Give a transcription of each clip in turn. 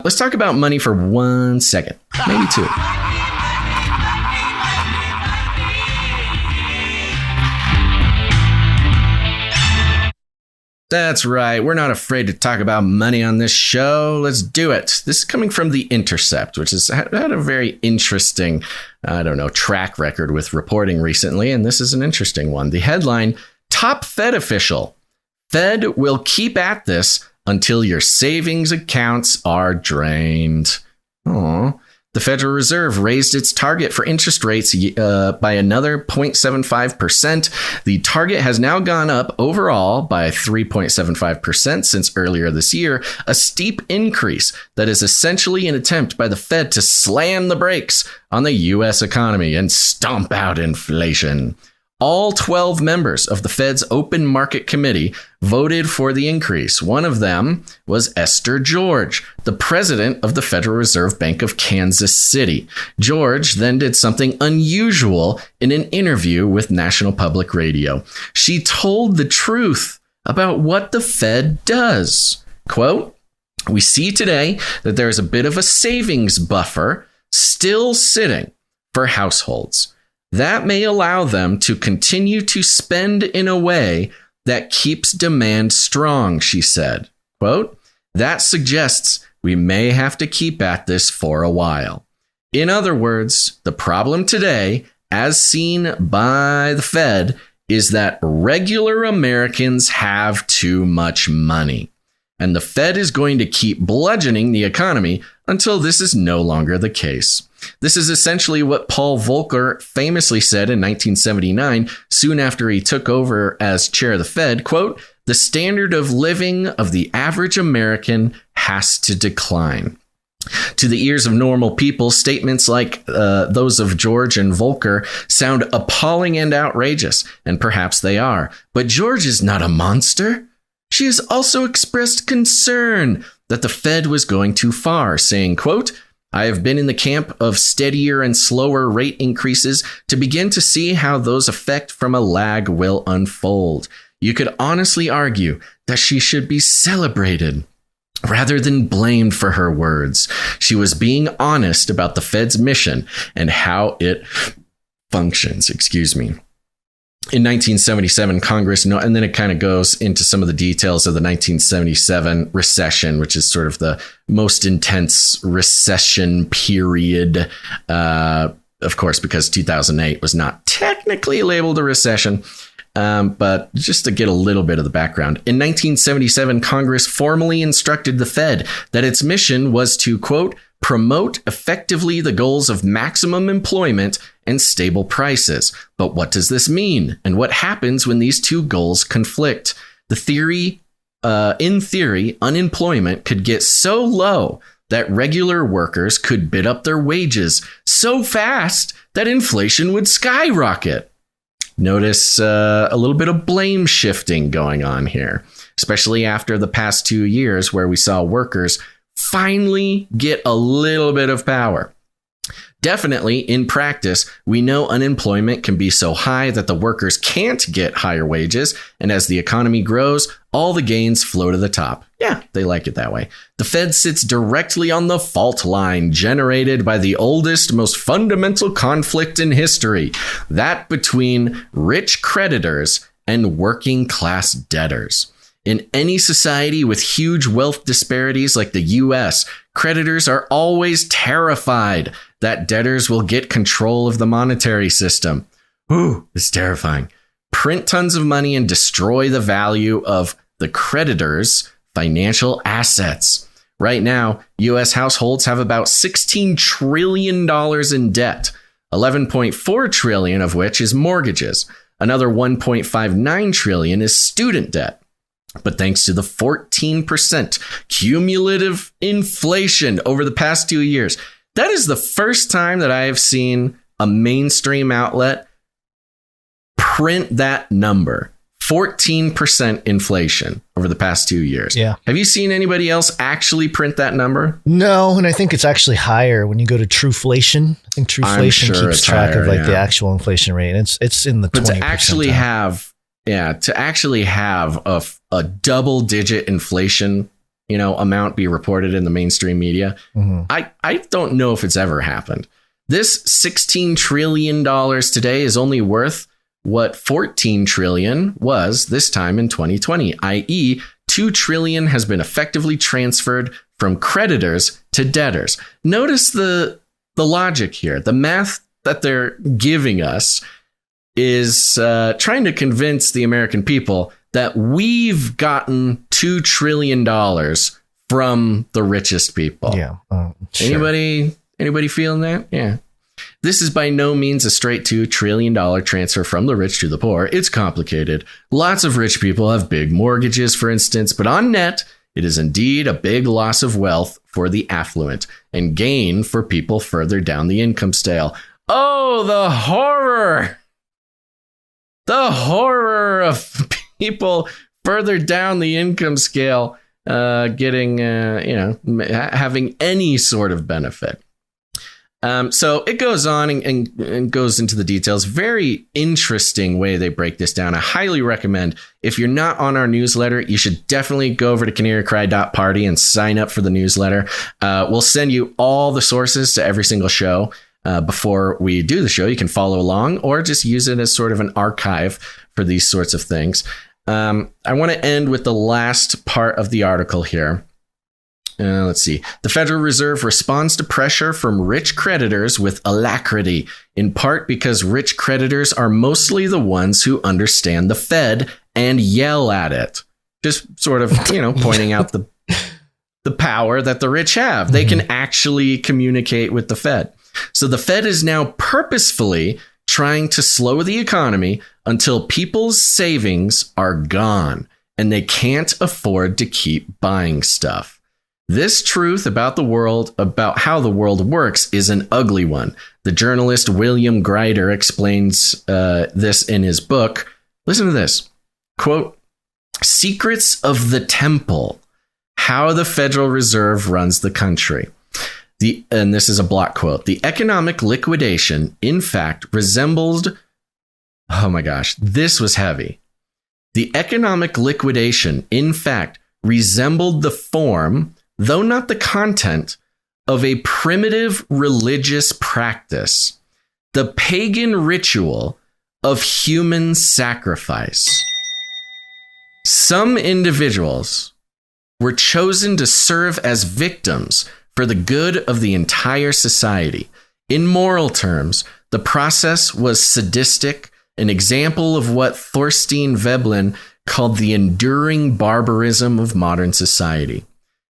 Let's talk about money for 1 second, maybe 2. That's right. We're not afraid to talk about money on this show. Let's do it. This is coming from The Intercept, which has had a very interesting, track record with reporting recently. And this is an interesting one. The headline, top Fed official. Fed will keep at this until your savings accounts are drained. Aww. The Federal Reserve raised its target for interest rates by another 0.75%. The target has now gone up overall by 3.75% since earlier this year, a steep increase that is essentially an attempt by the Fed to slam the brakes on the U.S. economy and stomp out inflation. All 12 members of the Fed's Open Market Committee voted for the increase. One of them was Esther George, the president of the Federal Reserve Bank of Kansas City. George then did something unusual in an interview with National Public Radio. She told the truth about what the Fed does. Quote, "We see today that there is a bit of a savings buffer still sitting for households. That may allow them to continue to spend in a way that keeps demand strong," she said. Quote, "That suggests we may have to keep at this for a while." In other words, the problem today, as seen by the Fed, is that regular Americans have too much money. And the Fed is going to keep bludgeoning the economy until this is no longer the case. This is essentially what Paul Volcker famously said in 1979, soon after he took over as chair of the Fed, quote, "The standard of living of the average American has to decline." To the ears of normal people, statements like those of George and Volcker sound appalling and outrageous, and perhaps they are. But George is not a monster. She has also expressed concern that the Fed was going too far, saying, quote, "I have been in the camp of steadier and slower rate increases to begin to see how those effect from a lag will unfold. You could honestly argue that she should be celebrated rather than blamed for her words. She was being honest about the Fed's mission and how it functions." In 1977, Congress, and then it kind of goes into some of the details of the 1977 recession, which is sort of the most intense recession period, of course, because 2008 was not technically labeled a recession. But just to get a little bit of the background, in 1977, Congress formally instructed the Fed that its mission was to, quote, "promote effectively the goals of maximum employment and stable prices." But what does this mean? And what happens when these two goals conflict? In theory, unemployment could get so low that regular workers could bid up their wages so fast that inflation would skyrocket. Notice a little bit of blame shifting going on here, especially after the past 2 years where we saw workers finally get a little bit of power. Definitely, in practice, we know unemployment can be so high that the workers can't get higher wages, and as the economy grows, all the gains flow to the top. Yeah, they like it that way. The Fed sits directly on the fault line generated by the oldest, most fundamental conflict in history, that between rich creditors and working class debtors. In any society with huge wealth disparities like the U.S., creditors are always terrified that debtors will get control of the monetary system. Ooh, it's terrifying. Print tons of money and destroy the value of the creditors' financial assets. Right now, U.S. households have about $16 trillion in debt, $11.4 trillion of which is mortgages. Another $1.59 trillion is student debt. But thanks to the 14% cumulative inflation over the past 2 years, that is the first time that I have seen a mainstream outlet print that number. 14% inflation over the past 2 years. Yeah. Have you seen anybody else actually print that number? No, and I think it's actually higher when you go to Trueflation. I think Trueflation keeps track of the actual inflation rate. It's in the 20%. But to actually have a double-digit inflation amount be reported in the mainstream media. Mm-hmm. I don't know if it's ever happened. This $16 trillion today is only worth what 14 trillion was this time in 2020, i.e. 2 trillion has been effectively transferred from creditors to debtors. Notice the logic here. The math that they're giving us is trying to convince the American people that we've gotten $2 trillion from the richest people. Yeah. Sure. Anybody feeling that? Yeah. This is by no means a straight $2 trillion transfer from the rich to the poor. It's complicated. Lots of rich people have big mortgages, for instance, but on net, it is indeed a big loss of wealth for the affluent and gain for people further down the income scale. Oh, the horror! The horror of people further down the income scale getting, having any sort of benefit. So it goes on and goes into the details. Very interesting way they break this down. I highly recommend, if you're not on our newsletter, you should definitely go over to canarycry.party and sign up for the newsletter. We'll send you all the sources to every single show before we do the show. You can follow along or just use it as sort of an archive for these sorts of things. I want to end with the last part of the article here. Let's see. The Federal Reserve responds to pressure from rich creditors with alacrity, in part because rich creditors are mostly the ones who understand the Fed and yell at it. Just sort of, pointing out the power that the rich have. They can actually communicate with the Fed. So the Fed is now purposefully trying to slow the economy until people's savings are gone and they can't afford to keep buying stuff. This truth about the world, about how the world works, is an ugly one. The journalist William Greider explains this in his book. Listen to this. Quote, "Secrets of the Temple, How the Federal Reserve Runs the Country." And this is a block quote. "The economic liquidation, in fact, resembled..." Oh my gosh, this was heavy. "The economic liquidation, in fact, resembled the form, though not the content, of a primitive religious practice, the pagan ritual of human sacrifice. Some individuals were chosen to serve as victims for the good of the entire society. In moral terms, the process was sadistic, an example of what Thorstein Veblen called the enduring barbarism of modern society.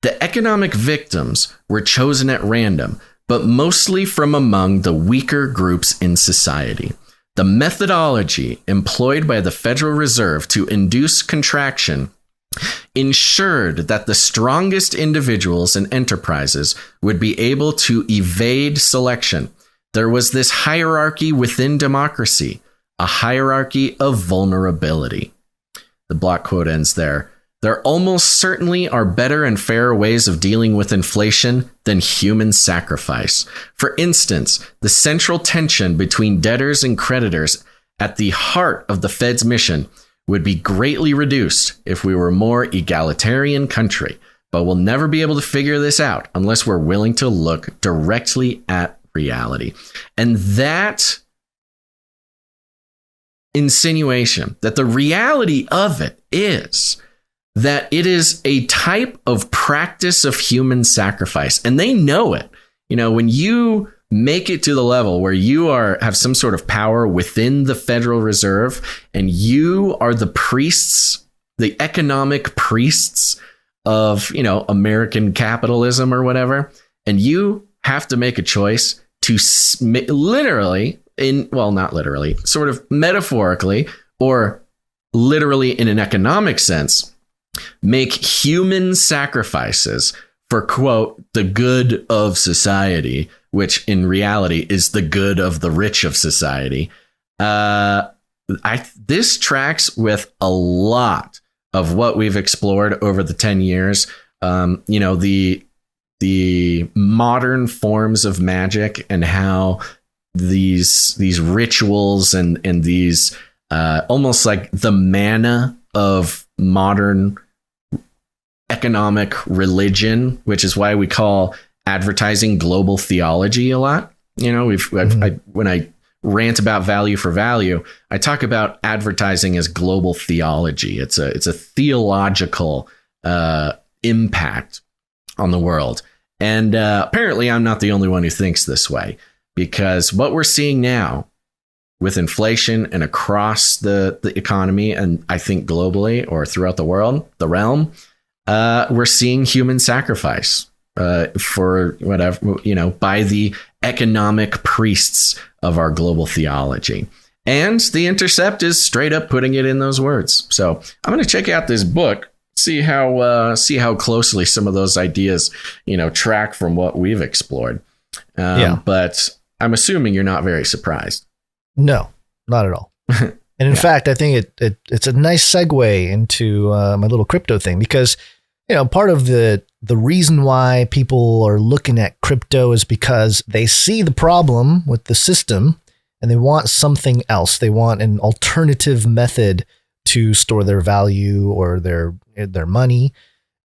The economic victims were chosen at random, but mostly from among the weaker groups in society. The methodology employed by the Federal Reserve to induce contraction ensured that the strongest individuals and enterprises would be able to evade selection. There was this hierarchy within democracy, a hierarchy of vulnerability." The block quote ends there. "There almost certainly are better and fairer ways of dealing with inflation than human sacrifice. For instance, the central tension between debtors and creditors at the heart of the Fed's mission would be greatly reduced if we were a more egalitarian country, but we'll never be able to figure this out unless we're willing to look directly at reality." And that insinuation, that the reality of it is that it is a type of practice of human sacrifice, and they know it. When you make it to the level where you have some sort of power within the Federal Reserve, and you are the priests, the economic priests of, American capitalism or whatever, and you have to make a choice to literally, not literally, sort of metaphorically or literally in an economic sense, make human sacrifices for, quote, the good of society, which in reality is the good of the rich of society. This tracks with a lot of what we've explored over the 10 years. The modern forms of magic and how these rituals and these almost like the manna of modern economic religion, which is why we call advertising global theology a lot. When I rant about value for value, I talk about advertising as global theology. It's a theological impact on the world. And apparently I'm not the only one who thinks this way, because what we're seeing now with inflation and across the economy, and I think globally or throughout the world, the realm, we're seeing human sacrifice for whatever, by the economic priests of our global theology. And The Intercept is straight up putting it in those words. So I'm going to check out this book, see how closely some of those ideas, track from what we've explored. But I'm assuming you're not very surprised. No, not at all. And in fact, I think it's a nice segue into my little crypto thing, because part of the reason why people are looking at crypto is because they see the problem with the system and they want something else. They want an alternative method to store their value or their money,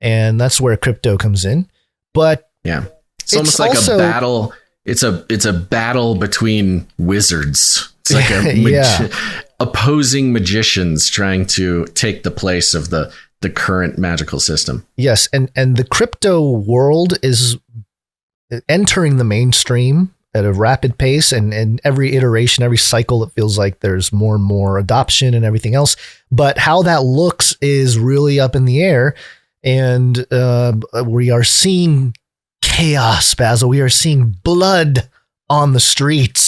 and that's where crypto comes in. But it's almost like a battle. It's a battle between wizards. It's like opposing magicians trying to take the place of the current magical system. Yes, and the crypto world is entering the mainstream at a rapid pace, and every iteration, every cycle, it feels like there's more and more adoption and everything else. But how that looks is really up in the air, and we are seeing chaos, Basil. We are seeing blood on the streets.